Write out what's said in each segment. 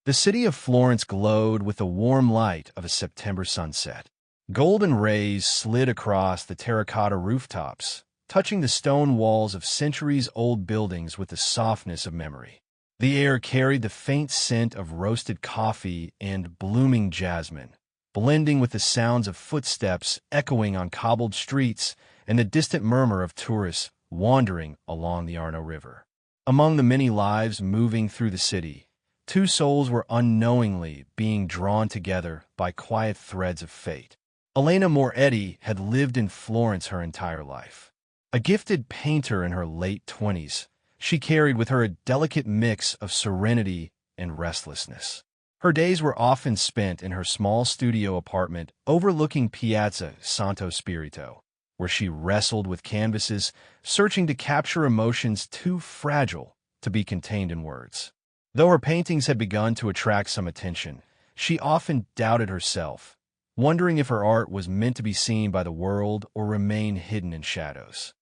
The city of Florence glowed with the warm light of a September sunset. Golden rays slid across the terracotta rooftops, touching the stone walls of centuries-old buildings with the softness of memory. The air carried the faint scent of roasted coffee and blooming jasmine, blending with the sounds of footsteps echoing on cobbled streets and the distant murmur of tourists wandering along the Arno River. Among the many lives moving through the city, two souls were unknowingly being drawn together by quiet threads of fate. Elena Moretti had lived in Florence her entire life. A gifted painter in her late 20s, she carried with her a delicate mix of serenity and restlessness. Her days were often spent in her small studio apartment overlooking Piazza Santo Spirito, where she wrestled with canvases, searching to capture emotions too fragile to be contained in words. Though her paintings had begun to attract some attention, she often doubted herself, wondering if her art was meant to be seen by the world or remain hidden in shadows.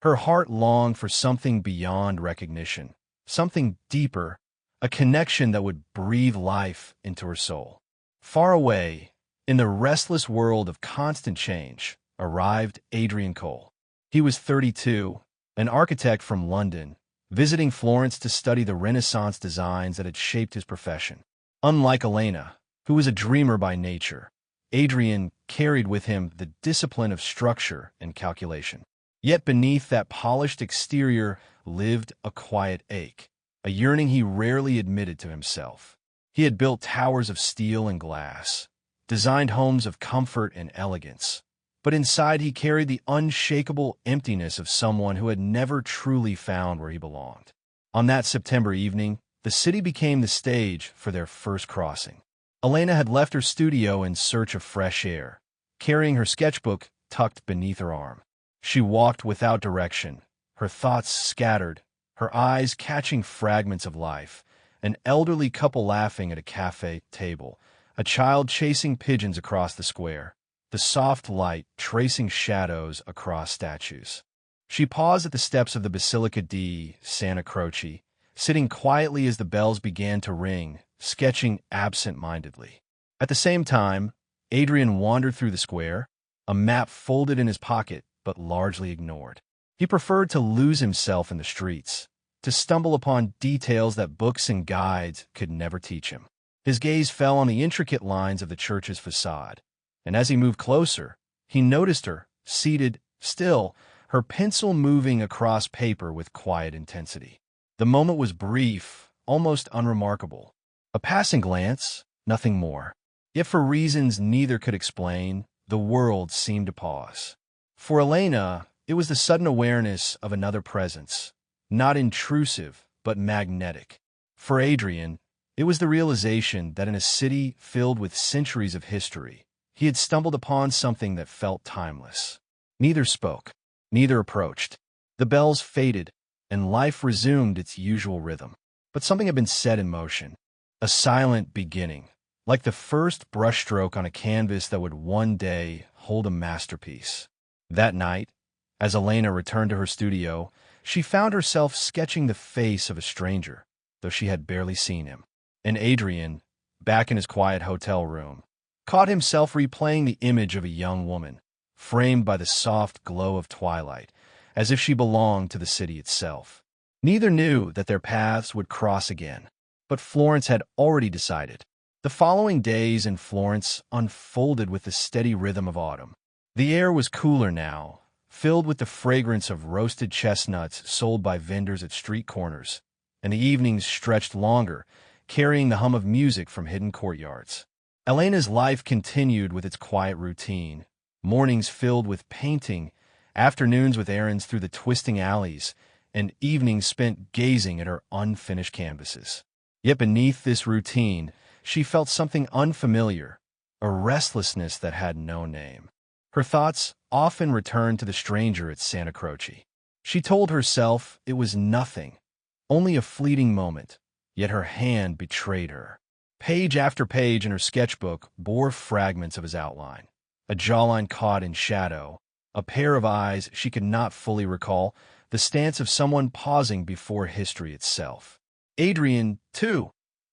Her heart longed for something beyond recognition, something deeper, a connection that would breathe life into her soul. Far away, in the restless world of constant change, arrived Adrian Cole. He was 32, an architect from London, visiting Florence to study the Renaissance designs that had shaped his profession. Unlike Elena, who was a dreamer by nature, Adrian carried with him the discipline of structure and calculation. Yet beneath that polished exterior lived a quiet ache, a yearning he rarely admitted to himself. He had built towers of steel and glass, designed homes of comfort and elegance, but inside he carried the unshakable emptiness of someone who had never truly found where he belonged. On that September evening, the city became the stage for their first crossing. Elena had left her studio in search of fresh air, carrying her sketchbook tucked beneath her arm. She walked without direction, her thoughts scattered, her eyes catching fragments of life, an elderly couple laughing at a cafe table, a child chasing pigeons across the square, the soft light tracing shadows across statues. She paused at the steps of the Basilica di Santa Croce, sitting quietly as the bells began to ring, sketching absent-mindedly. At the same time, Adrian wandered through the square, a map folded in his pocket but largely ignored. He preferred to lose himself in the streets, to stumble upon details that books and guides could never teach him. His gaze fell on the intricate lines of the church's facade, and as he moved closer, he noticed her, seated, still, her pencil moving across paper with quiet intensity. The moment was brief, almost unremarkable. A passing glance, nothing more. Yet for reasons neither could explain, the world seemed to pause. For Elena, it was the sudden awareness of another presence, not intrusive, but magnetic. For Adrian, it was the realization that in a city filled with centuries of history, he had stumbled upon something that felt timeless. Neither spoke, neither approached. The bells faded, and life resumed its usual rhythm. But something had been set in motion, a silent beginning, like the first brushstroke on a canvas that would one day hold a masterpiece. That night, as Elena returned to her studio, she found herself sketching the face of a stranger, though she had barely seen him. And Adrian, back in his quiet hotel room, caught himself replaying the image of a young woman, framed by the soft glow of twilight, as if she belonged to the city itself. Neither knew that their paths would cross again, but Florence had already decided. The following days in Florence unfolded with the steady rhythm of autumn. The air was cooler now, filled with the fragrance of roasted chestnuts sold by vendors at street corners, and the evenings stretched longer, carrying the hum of music from hidden courtyards. Elena's life continued with its quiet routine, mornings filled with painting, afternoons with errands through the twisting alleys, and evenings spent gazing at her unfinished canvases. Yet beneath this routine, she felt something unfamiliar, a restlessness that had no name. Her thoughts often returned to the stranger at Santa Croce. She told herself it was nothing, only a fleeting moment, yet her hand betrayed her. Page after page in her sketchbook bore fragments of his outline, a jawline caught in shadow, a pair of eyes she could not fully recall, the stance of someone pausing before history itself. Adrian, too,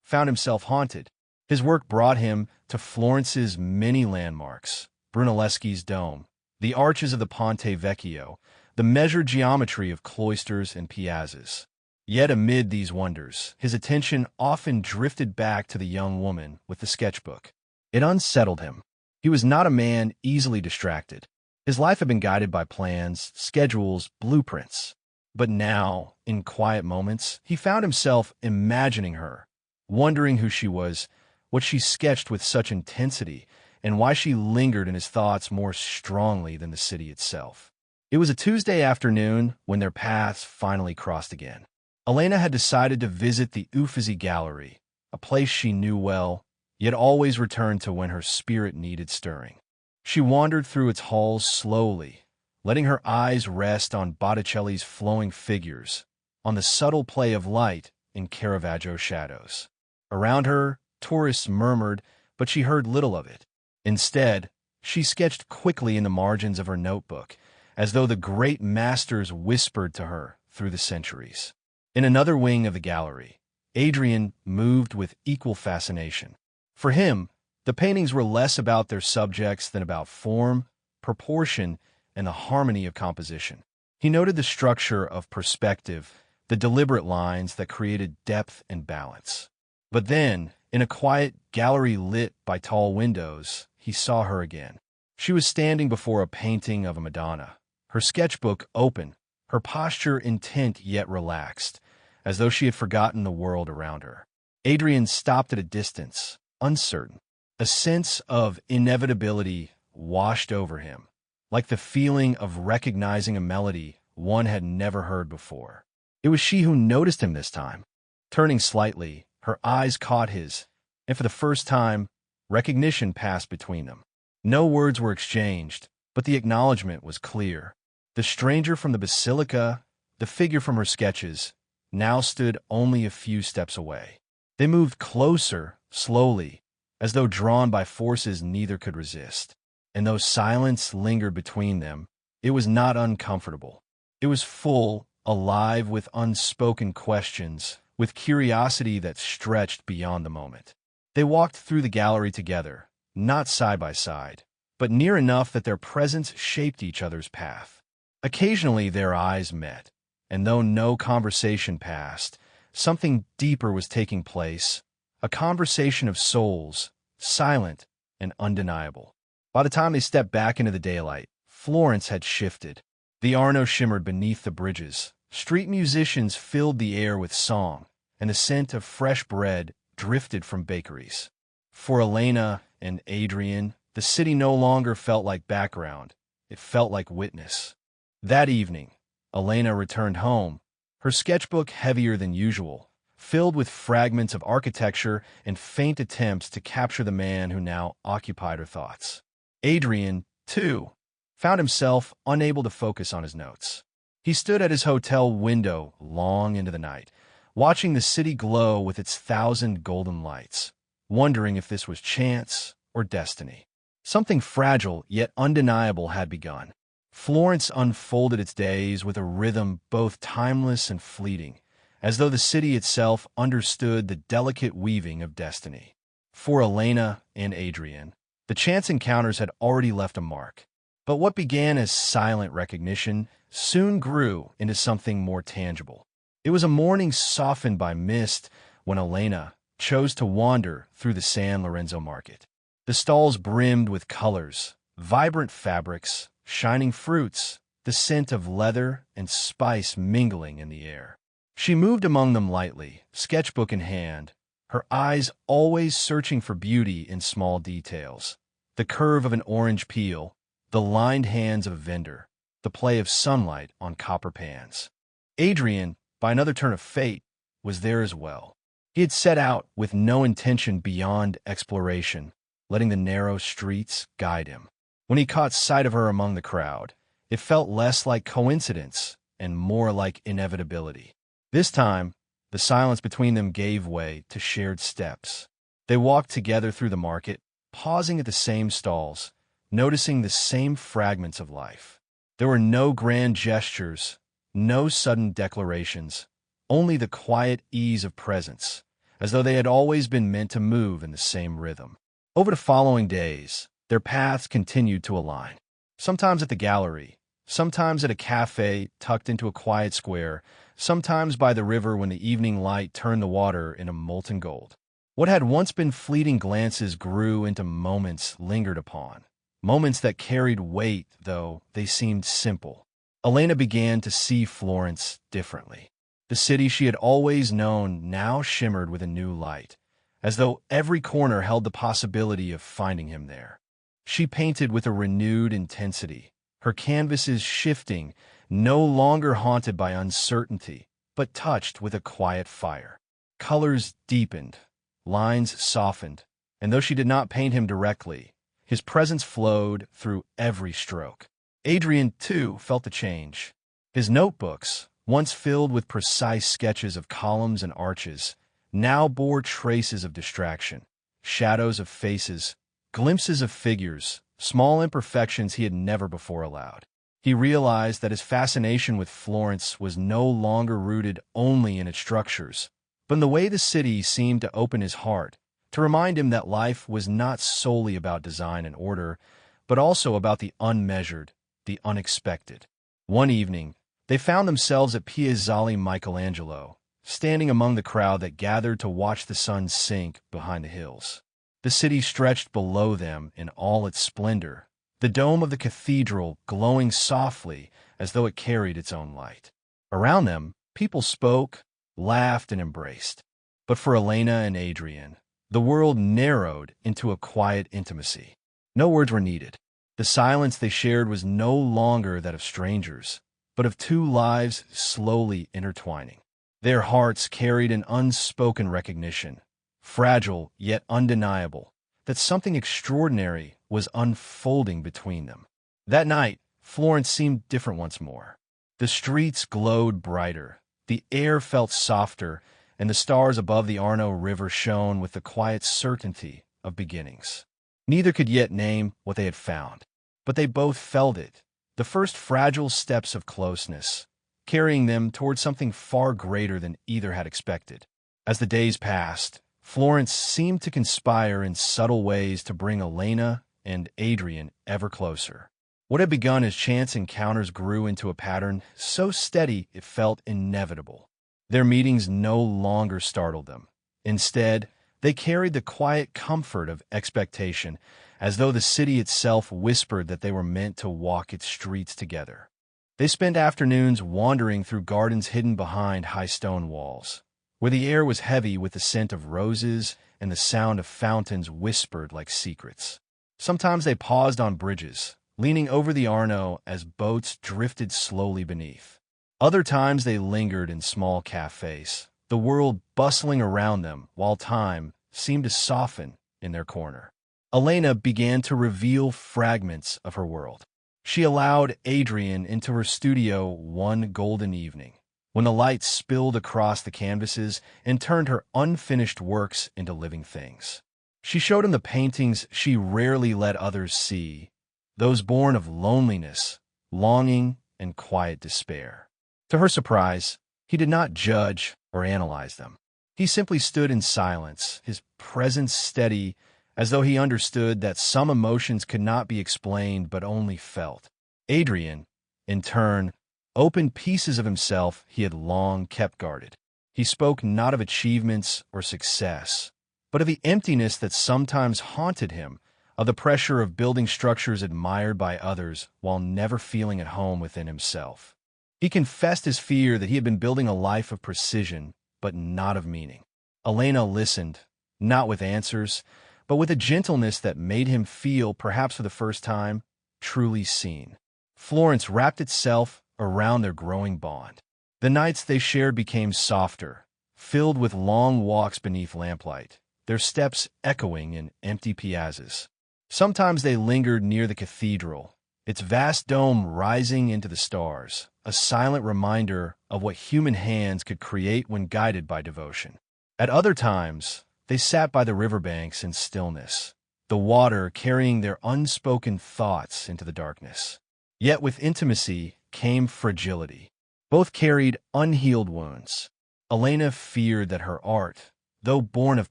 found himself haunted. His work brought him to Florence's many landmarks: Brunelleschi's dome, the arches of the Ponte Vecchio, the measured geometry of cloisters and piazzas. Yet amid these wonders, his attention often drifted back to the young woman with the sketchbook. It unsettled him. He was not a man easily distracted. His life had been guided by plans, schedules, blueprints. But now, in quiet moments, he found himself imagining her, wondering who she was, what she sketched with such intensity, and why she lingered in his thoughts more strongly than the city itself. It was a Tuesday afternoon when their paths finally crossed again. Elena had decided to visit the Uffizi Gallery, a place she knew well, yet always returned to when her spirit needed stirring. She wandered through its halls slowly, letting her eyes rest on Botticelli's flowing figures, on the subtle play of light in Caravaggio's shadows. Around her, tourists murmured, but she heard little of it. Instead, she sketched quickly in the margins of her notebook, as though the great masters whispered to her through the centuries. In another wing of the gallery, Adrian moved with equal fascination. For him, the paintings were less about their subjects than about form, proportion, and the harmony of composition. He noted the structure of perspective, the deliberate lines that created depth and balance. But then, in a quiet gallery lit by tall windows, he saw her again. She was standing before a painting of a Madonna, her sketchbook open, her posture intent yet relaxed, as though she had forgotten the world around her. Adrian stopped at a distance, uncertain. A sense of inevitability washed over him, like the feeling of recognizing a melody one had never heard before. It was she who noticed him this time. Turning slightly, her eyes caught his, and for the first time, recognition passed between them. No words were exchanged, but the acknowledgement was clear. The stranger from the basilica, the figure from her sketches, now stood only a few steps away. They moved closer, slowly, as though drawn by forces neither could resist. And though silence lingered between them, it was not uncomfortable. It was full, alive with unspoken questions, with curiosity that stretched beyond the moment. They walked through the gallery together, not side by side, but near enough that their presence shaped each other's path. Occasionally their eyes met, and though no conversation passed, something deeper was taking place, a conversation of souls, silent and undeniable. By the time they stepped back into the daylight, Florence had shifted. The Arno shimmered beneath the bridges. Street musicians filled the air with song, and the scent of fresh bread drifted from bakeries. For Elena and Adrian, the city no longer felt like background. It felt like witness. That evening, Elena returned home, her sketchbook heavier than usual, filled with fragments of architecture and faint attempts to capture the man who now occupied her thoughts. Adrian, too, found himself unable to focus on his notes. He stood at his hotel window long into the night, watching the city glow with its 1,000 golden lights, wondering if this was chance or destiny. Something fragile yet undeniable had begun. Florence unfolded its days with a rhythm both timeless and fleeting, as though the city itself understood the delicate weaving of destiny. For Elena and Adrian, the chance encounters had already left a mark. But what began as silent recognition soon grew into something more tangible. It was a morning softened by mist when Elena chose to wander through the San Lorenzo market. The stalls brimmed with colors, vibrant fabrics, shining fruits, the scent of leather and spice mingling in the air. She moved among them lightly, sketchbook in hand, her eyes always searching for beauty in small details. The curve of an orange peel, the lined hands of a vendor, the play of sunlight on copper pans. Adrian, by another turn of fate, was there as well. He had set out with no intention beyond exploration, letting the narrow streets guide him. When he caught sight of her among the crowd, it felt less like coincidence and more like inevitability. This time, the silence between them gave way to shared steps. They walked together through the market, pausing at the same stalls, noticing the same fragments of life. There were no grand gestures, no sudden declarations, only the quiet ease of presence, as though they had always been meant to move in the same rhythm. Over the following days, their paths continued to align. Sometimes at the gallery, sometimes at a cafe tucked into a quiet square, sometimes by the river when the evening light turned the water into molten gold. What had once been fleeting glances grew into moments lingered upon. Moments that carried weight, though they seemed simple. Elena began to see Florence differently. The city she had always known now shimmered with a new light, as though every corner held the possibility of finding him there. She painted with a renewed intensity, her canvases shifting, no longer haunted by uncertainty, but touched with a quiet fire. Colors deepened, lines softened, and though she did not paint him directly, his presence flowed through every stroke. Adrian, too, felt the change. His notebooks, once filled with precise sketches of columns and arches, now bore traces of distraction, shadows of faces, glimpses of figures, small imperfections he had never before allowed. He realized that his fascination with Florence was no longer rooted only in its structures, but in the way the city seemed to open his heart, to remind him that life was not solely about design and order, but also about the unmeasured, the unexpected. One evening, they found themselves at Piazzale Michelangelo, standing among the crowd that gathered to watch the sun sink behind the hills. The city stretched below them in all its splendor, the dome of the cathedral glowing softly as though it carried its own light. Around them, people spoke, laughed, and embraced. But for Elena and Adrian, the world narrowed into a quiet intimacy. No words were needed. The silence they shared was no longer that of strangers, but of two lives slowly intertwining. Their hearts carried an unspoken recognition, fragile yet undeniable, that something extraordinary was unfolding between them. That night, Florence seemed different once more. The streets glowed brighter, the air felt softer, and the stars above the Arno River shone with the quiet certainty of beginnings. Neither could yet name what they had found, but they both felt it, the first fragile steps of closeness, carrying them toward something far greater than either had expected. As the days passed, Florence seemed to conspire in subtle ways to bring Elena and Adrian ever closer. What had begun as chance encounters grew into a pattern so steady it felt inevitable. Their meetings no longer startled them. Instead, they carried the quiet comfort of expectation, as though the city itself whispered that they were meant to walk its streets together. They spent afternoons wandering through gardens hidden behind high stone walls, where the air was heavy with the scent of roses and the sound of fountains whispered like secrets. Sometimes they paused on bridges, leaning over the Arno as boats drifted slowly beneath. Other times they lingered in small cafes, the world bustling around them while time seemed to soften in their corner. Elena began to reveal fragments of her world. She allowed Adrian into her studio one golden evening, when the light spilled across the canvases and turned her unfinished works into living things. She showed him the paintings she rarely let others see, those born of loneliness, longing, and quiet despair. To her surprise, he did not judge or analyze them. He simply stood in silence, his presence steady, as though he understood that some emotions could not be explained but only felt. Adrian, in turn, opened pieces of himself he had long kept guarded. He spoke not of achievements or success, but of the emptiness that sometimes haunted him, of the pressure of building structures admired by others while never feeling at home within himself. He confessed his fear that he had been building a life of precision, but not of meaning. Elena listened, not with answers, but with a gentleness that made him feel, perhaps for the first time, truly seen. Florence wrapped itself around their growing bond. The nights they shared became softer, filled with long walks beneath lamplight, their steps echoing in empty piazzas. Sometimes they lingered near the cathedral, its vast dome rising into the stars, a silent reminder of what human hands could create when guided by devotion. At other times, they sat by the riverbanks in stillness, the water carrying their unspoken thoughts into the darkness. Yet with intimacy came fragility. Both carried unhealed wounds. Elena feared that her art, though born of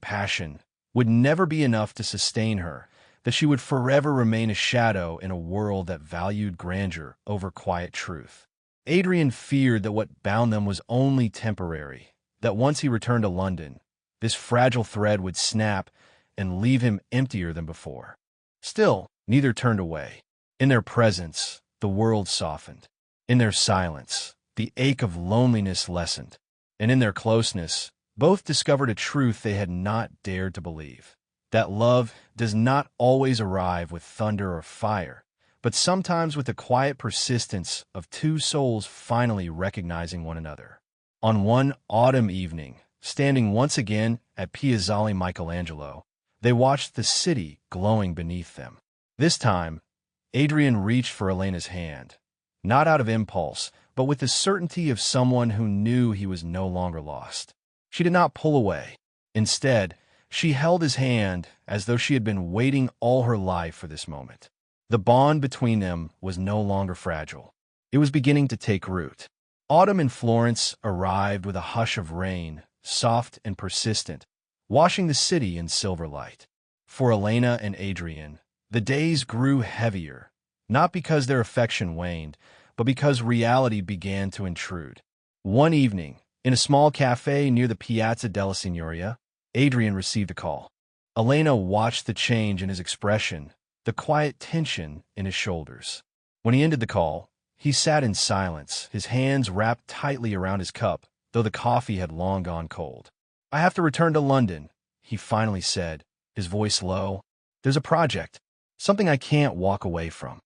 passion, would never be enough to sustain her, that she would forever remain a shadow in a world that valued grandeur over quiet truth. Adrian feared that what bound them was only temporary, that once he returned to London, this fragile thread would snap and leave him emptier than before. Still, neither turned away. In their presence, the world softened. In their silence, the ache of loneliness lessened. And in their closeness, both discovered a truth they had not dared to believe, that love does not always arrive with thunder or fire, but sometimes with the quiet persistence of two souls finally recognizing one another. On one autumn evening, standing once again at Piazzale Michelangelo, they watched the city glowing beneath them. This time, Adrian reached for Elena's hand, not out of impulse, but with the certainty of someone who knew he was no longer lost. She did not pull away. Instead, she held his hand as though she had been waiting all her life for this moment. The bond between them was no longer fragile. It was beginning to take root. Autumn in Florence arrived with a hush of rain, soft and persistent, washing the city in silver light. For Elena and Adrian, the days grew heavier, not because their affection waned, but because reality began to intrude. One evening, in a small cafe near the Piazza della Signoria, Adrian received a call. Elena watched the change in his expression, the quiet tension in his shoulders. When he ended the call, he sat in silence, his hands wrapped tightly around his cup, though the coffee had long gone cold. "I have to return to London," he finally said, his voice low. "There's a project, something I can't walk away from."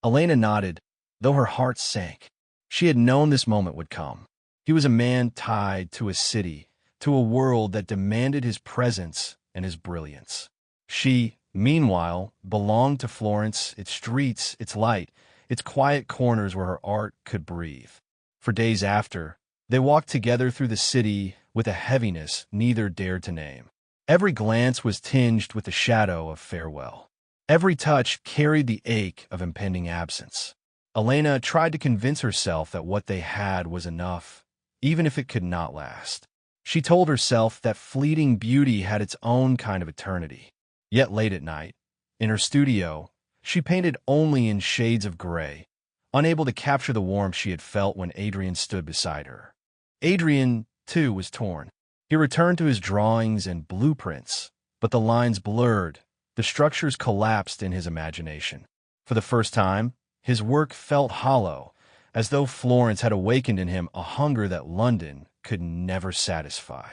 Elena nodded, though her heart sank. She had known this moment would come. He was a man tied to a city, to a world that demanded his presence and his brilliance. She, meanwhile, belonged to Florence, its streets, its light, its quiet corners where her art could breathe. For days after, they walked together through the city with a heaviness neither dared to name. Every glance was tinged with the shadow of farewell. Every touch carried the ache of impending absence. Elena tried to convince herself that what they had was enough, even if it could not last. She told herself that fleeting beauty had its own kind of eternity. Yet late at night, in her studio, she painted only in shades of gray, unable to capture the warmth she had felt when Adrian stood beside her. Adrian, too, was torn. He returned to his drawings and blueprints, but the lines blurred, the structures collapsed in his imagination. For the first time, his work felt hollow, as though Florence had awakened in him a hunger that London could never satisfy.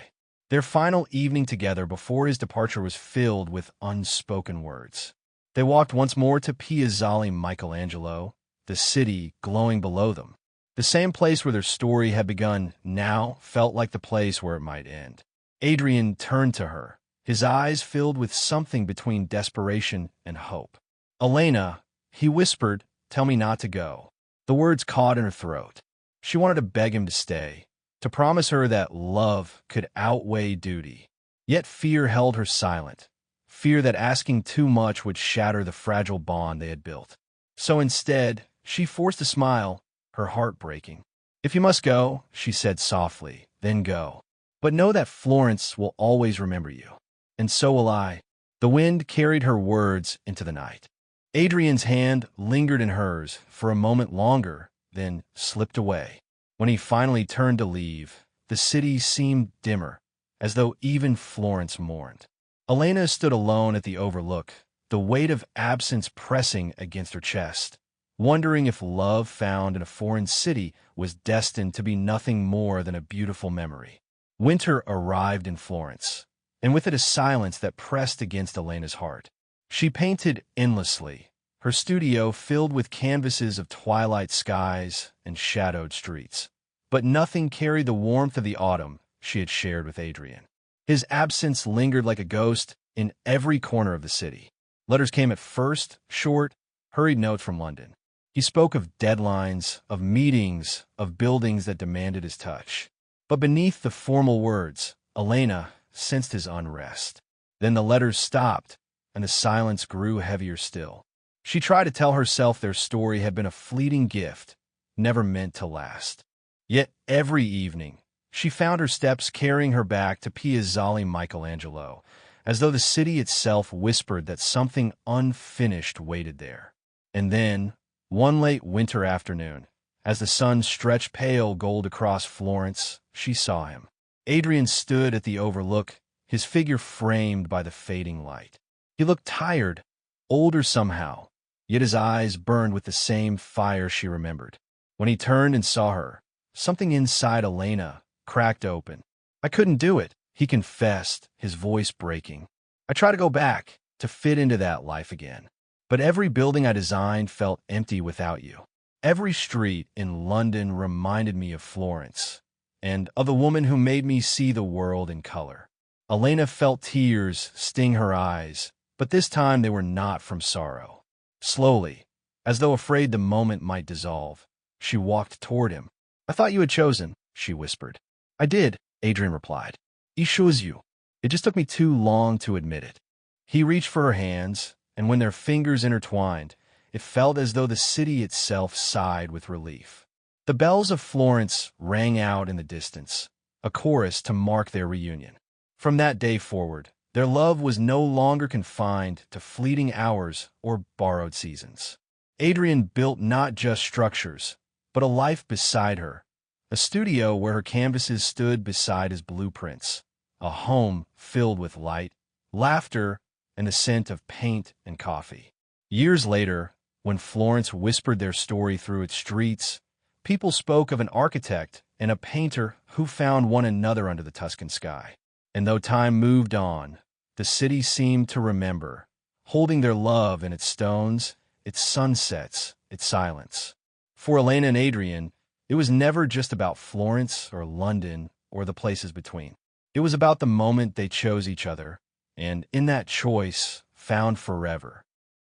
Their final evening together before his departure was filled with unspoken words. They walked once more to Piazzale Michelangelo, the city glowing below them. The same place where their story had begun now felt like the place where it might end. Adrian turned to her, his eyes filled with something between desperation and hope. "Elena," he whispered, "tell me not to go." The words caught in her throat. She wanted to beg him to stay, to promise her that love could outweigh duty. Yet fear held her silent, fear that asking too much would shatter the fragile bond they had built. So instead, she forced a smile, her heart breaking. "If you must go," she said softly, "then go. But know that Florence will always remember you. And so will I." The wind carried her words into the night. Adrian's hand lingered in hers for a moment longer, then slipped away. When he finally turned to leave, the city seemed dimmer, as though even Florence mourned. Elena stood alone at the overlook, the weight of absence pressing against her chest, wondering if love found in a foreign city was destined to be nothing more than a beautiful memory. Winter arrived in Florence, and with it a silence that pressed against Elena's heart. She painted endlessly, her studio filled with canvases of twilight skies and shadowed streets. But nothing carried the warmth of the autumn she had shared with Adrian. His absence lingered like a ghost in every corner of the city. Letters came at first, short, hurried notes from London. He spoke of deadlines, of meetings, of buildings that demanded his touch. But beneath the formal words, Elena sensed his unrest. Then the letters stopped, and the silence grew heavier still. She tried to tell herself their story had been a fleeting gift, never meant to last. Yet every evening, She found her steps carrying her back to Piazzale Michelangelo, as though the city itself whispered that something unfinished waited there. And then, one late winter afternoon, as the sun stretched pale gold across Florence, she saw him. Adrian stood at the overlook, his figure framed by the fading light. He looked tired, older somehow, yet his eyes burned with the same fire she remembered. When he turned and saw her, something inside Elena cracked open. "I couldn't do it," he confessed, his voice breaking. "I try to go back, to fit into that life again. But every building I designed felt empty without you. Every street in London reminded me of Florence, and of the woman who made me see the world in color." Elena felt tears sting her eyes, but this time they were not from sorrow. Slowly, as though afraid the moment might dissolve, she walked toward him. "I thought you had chosen," she whispered. "I did," Adrian replied. "I chose you. It just took me too long to admit it." He reached for her hands, and when their fingers intertwined, it felt as though the city itself sighed with relief. The bells of Florence rang out in the distance, a chorus to mark their reunion. From that day forward, their love was no longer confined to fleeting hours or borrowed seasons. Adrian built not just structures, but a life beside her, a studio where her canvases stood beside his blueprints, a home filled with light, laughter, and the scent of paint and coffee. Years later, when Florence whispered their story through its streets, people spoke of an architect and a painter who found one another under the Tuscan sky. And though time moved on, the city seemed to remember, holding their love in its stones, its sunsets, its silence. For Elena and Adrian, it was never just about Florence or London or the places between. It was about the moment they chose each other, and in that choice, found forever.